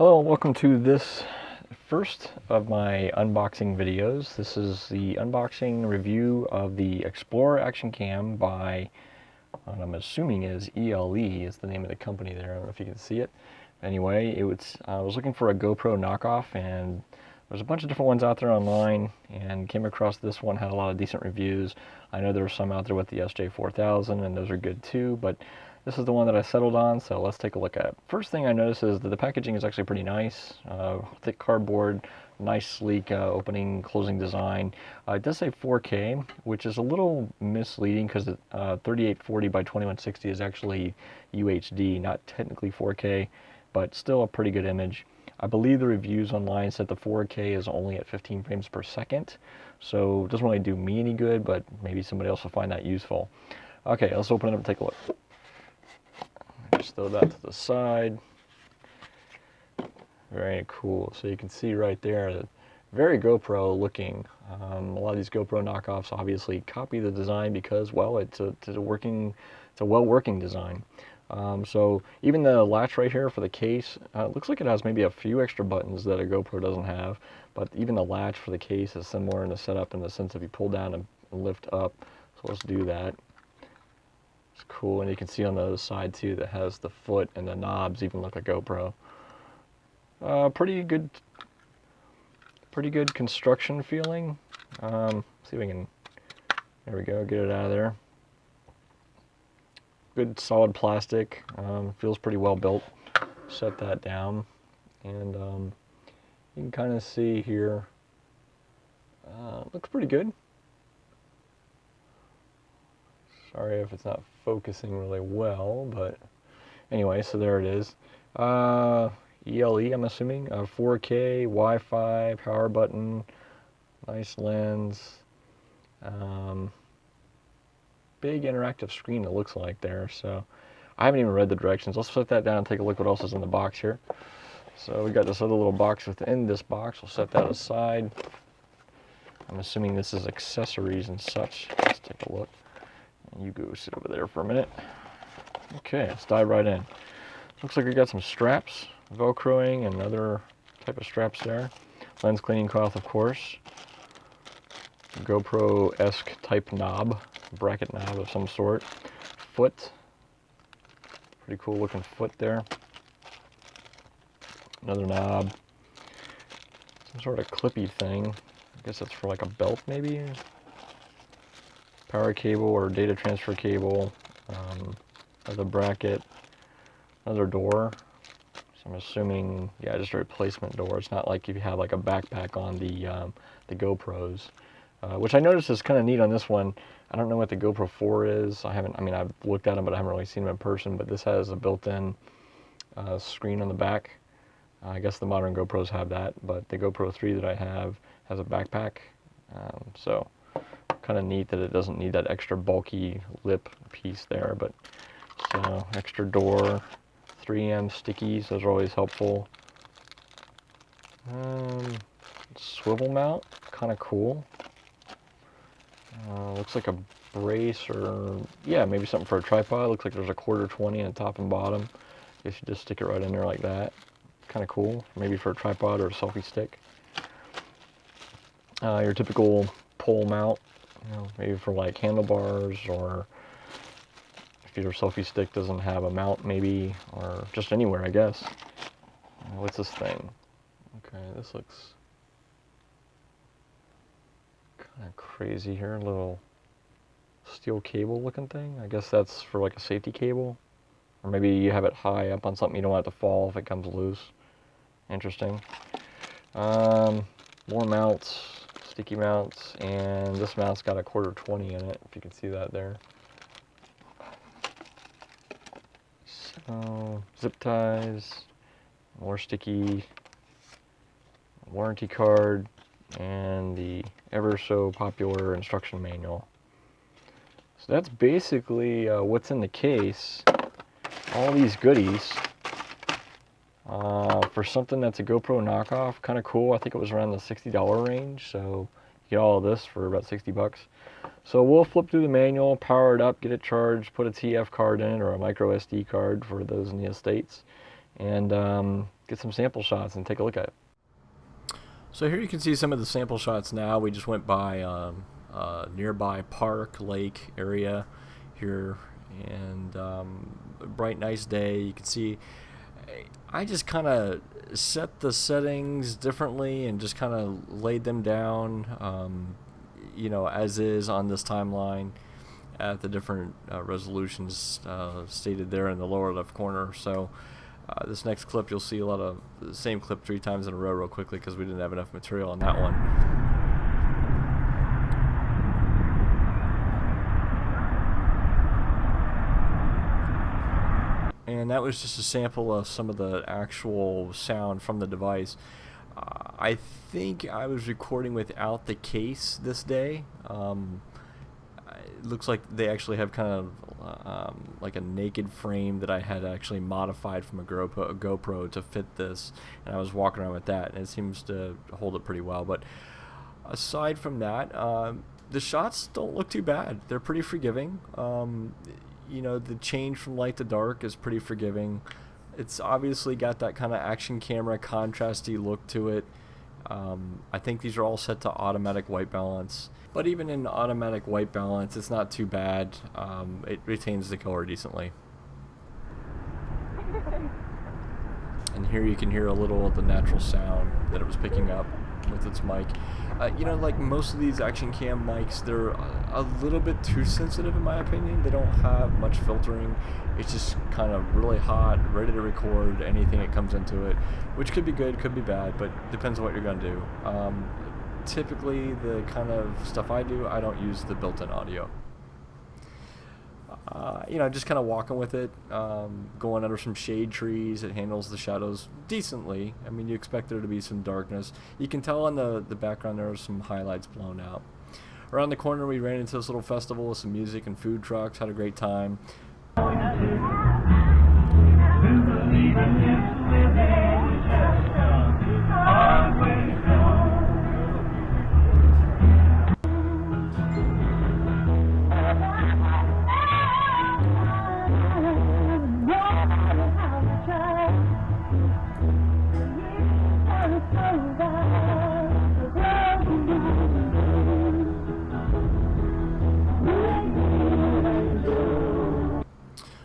Hello and welcome to this first of my unboxing videos. This is the unboxing review of the Explorer Action Cam by, what I'm assuming is ELE is the name of the company there. I don't know if you can see it. Anyway, I was looking for a GoPro knockoff, and there's a bunch of different ones out there online, and came across this one. Had a lot of decent reviews. I know there were some out there with the SJ4000, and those are good too, but this is the one that I settled on, so let's take a look at it. First thing I notice is that the packaging is actually pretty nice. Thick cardboard, nice sleek opening, closing design. It does say 4K, which is a little misleading because 3840 by 2160 is actually UHD, not technically 4K, but still a pretty good image. I believe the reviews online said the 4K is only at 15 frames per second, so it doesn't really do me any good, but maybe somebody else will find that useful. Okay, let's open it up and take a look. Just throw that to the side. Very cool. So you can see right there that very GoPro looking. A lot of these GoPro knockoffs obviously copy the design because, well, it's a well working design. So even the latch right here for the case, looks like it has maybe a few extra buttons that a GoPro doesn't have, but even the latch for the case is similar in the setup in the sense of you pull down and lift up. So let's do that. It's cool, and you can see on the other side too that has the foot, and the knobs even look like GoPro. Pretty good construction feeling. See if we can, there we go, get it out of there. Good solid plastic, feels pretty well built. Set that down, and you can kind of see here, looks pretty good. Sorry if it's not focusing really well, but anyway, so there it is. ELE, I'm assuming. 4K, Wi-Fi, power button, nice lens. Big interactive screen it looks like there, so I haven't even read the directions. Let's set that down and take a look what else is in the box here. So we got this other little box within this box. We'll set that aside. I'm assuming this is accessories and such. Let's take a look. You go sit over there for a minute. Okay, let's dive right in. Looks like we got some straps, Velcroing and other type of straps there. Lens cleaning cloth, of course. GoPro-esque type knob, bracket knob of some sort. Foot, pretty cool looking foot there. Another knob. Some sort of clippy thing. I guess that's for like a belt maybe. Power cable or data transfer cable, another bracket, another door. So I'm assuming, yeah, just a replacement door. It's not like if you have like a backpack on the GoPros, which I noticed is kind of neat on this one. I don't know what the GoPro 4 is. I mean, I've looked at them, but I haven't really seen them in person. But this has a built-in screen on the back. I guess the modern GoPros have that, but the GoPro 3 that I have has a backpack. So kind of neat that it doesn't need that extra bulky lip piece there, but so extra door, 3M stickies, those are always helpful. Swivel mount, kind of cool. Looks like a brace, or yeah, maybe something for a tripod. Looks like there's a 1/4 on top and bottom. Guess you just stick it right in there like that. Kind of cool, maybe for a tripod or a selfie stick. Your typical pole mount, you know, maybe for like handlebars, or if your selfie stick doesn't have a mount maybe, or just anywhere, I guess. What's this thing? Okay, this looks kind of crazy here. A little steel cable looking thing. I guess that's for like a safety cable, or maybe you have it high up on something you don't want it to fall if it comes loose. Interesting. More mounts, sticky mounts, and this mount's got a 1/4 in it, if you can see that there. So, zip ties, more sticky, warranty card, and the ever so popular instruction manual. So that's basically what's in the case. All these goodies. For something that's a GoPro knockoff, kind of cool. I think it was around the $60 range, so you get all of this for about 60 bucks. So we'll flip through the manual, power it up, get it charged, put a TF card in it, or a micro SD card for those in the States, and get some sample shots and take a look at it. So here you can see some of the sample shots now. We just went by a nearby park, lake area here, and a bright, nice day. You can see I just kind of set the settings differently and just kind of laid them down, as is on this timeline at the different resolutions stated there in the lower left corner. So this next clip, you'll see a lot of the same clip 3 times in a row real quickly because we didn't have enough material on that one. And that was just a sample of some of the actual sound from the device. I think I was recording without the case this day. It looks like they actually have kind of like a naked frame that I had actually modified from a GoPro to fit this, and I was walking around with that, and it seems to hold it pretty well. But aside from that, the shots don't look too bad. They're pretty forgiving. The change from light to dark is pretty forgiving. It's obviously got that kind of action camera contrasty look to it. I think these are all set to automatic white balance, but even in automatic white balance, it's not too bad. It retains the color decently. And here you can hear a little of the natural sound that it was picking up with its mic. Like most of these action cam mics, they're a little bit too sensitive in my opinion. They don't have much filtering. It's just kind of really hot, ready to record anything that comes into it, which could be good, could be bad, but depends on what you're going to do. Typically, the kind of stuff I do, I don't use the built-in audio. Just kind of walking with it, going under some shade trees. It handles the shadows decently. I mean, you expect there to be some darkness. You can tell on the background there are some highlights blown out. Around the corner, we ran into this little festival with some music and food trucks, had a great time.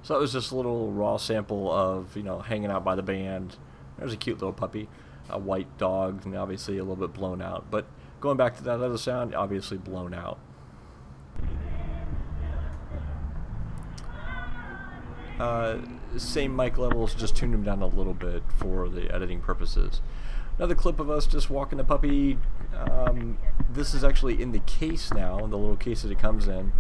So that was just a little raw sample of, hanging out by the band. There's a cute little puppy, a white dog, and obviously a little bit blown out. But going back to that other sound, obviously blown out. Same mic levels, just tuned them down a little bit for the editing purposes. Another clip of us just walking the puppy. This is actually in the case now, the little case that it comes in.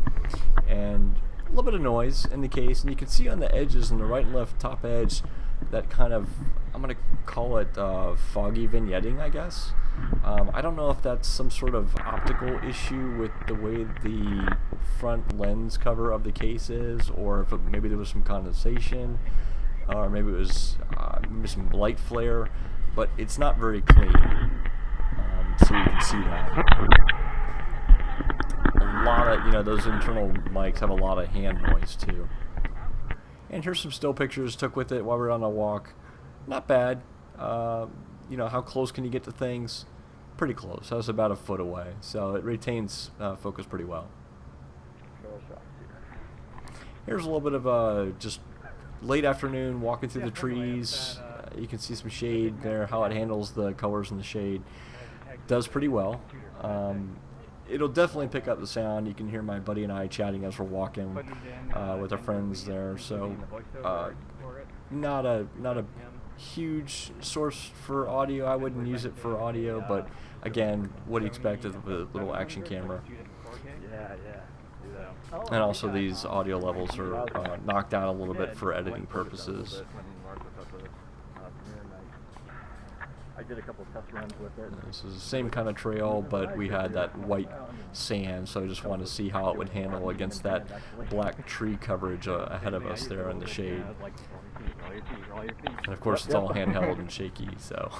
And a little bit of noise in the case, and you can see on the edges, on the right and left top edge, that kind of, I'm going to call it foggy vignetting, I guess. I don't know if that's some sort of optical issue with the way the front lens cover of the case is, or if maybe there was some condensation, or maybe it was maybe some light flare, but it's not very clean, so you can see that. A lot of, those internal mics have a lot of hand noise too. And here's some still pictures took with it while we were on a walk. Not bad. How close can you get to things? Pretty close. I was about a foot away, so it retains focus pretty well. Here's a little bit of just late afternoon walking through the trees. You can see some shade there, how it handles the colors in the shade. Does pretty well. It'll definitely pick up the sound. You can hear my buddy and I chatting as we're walking with our friends there. So not a huge source for audio. I wouldn't use it for audio, but again, what do you expect of a little action camera? And also these audio levels are knocked down a little bit for editing purposes. I did a couple of test runs with it. This is the same kind of trail, but we had that white sand, so I just wanted to see how it would handle against that black tree coverage ahead of us there in the shade. And of course, it's all handheld and shaky, so.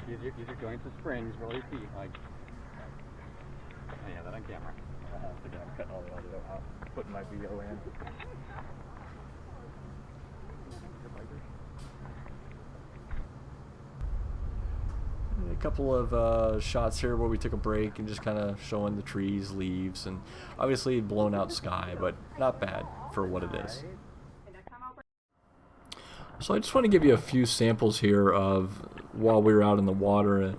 Use your joints and springs, roll your feet. Yeah, that on camera. I'm cutting all the audio out, putting my VO in. A couple of shots here where we took a break and just kind of showing the trees, leaves, and obviously blown out sky, but not bad for what it is. So I just want to give you a few samples here of while we were out in the water.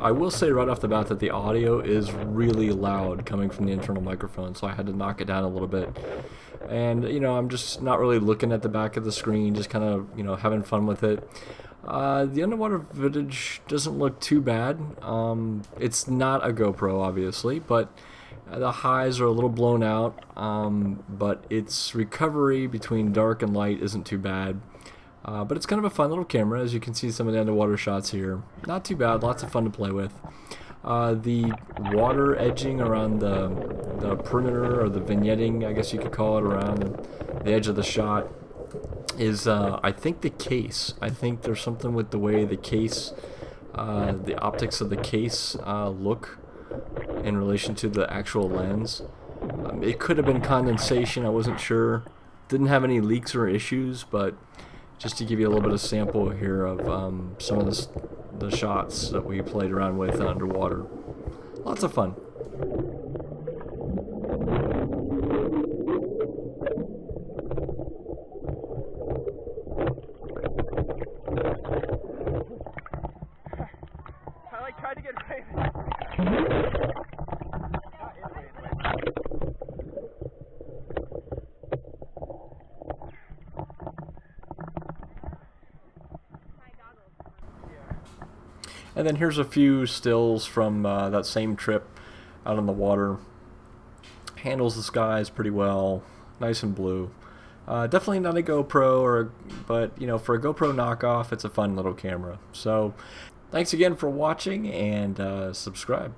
I will say right off the bat that the audio is really loud coming from the internal microphone, so I had to knock it down a little bit. And you know, I'm just not really looking at the back of the screen, just kind of, you know, having fun with it. The underwater footage doesn't look too bad. It's not a GoPro, obviously, but the highs are a little blown out, but its recovery between dark and light isn't too bad. But it's kind of a fun little camera, as you can see some of the underwater shots here. Not too bad, lots of fun to play with. The water edging around the perimeter, or the vignetting, I guess you could call it, around the edge of the shot is, I think, the case. I think there's something with the way the case, the optics of the case look in relation to the actual lens. It could have been condensation, I wasn't sure. Didn't have any leaks or issues, but just to give you a little bit of sample here of some of the shots that we played around with underwater. Lots of fun. I like tried to get right. And then here's a few stills from that same trip out on the water. Handles the skies pretty well, nice and blue. Definitely not a GoPro, but you know, for a GoPro knockoff, it's a fun little camera. So thanks again for watching, and subscribe.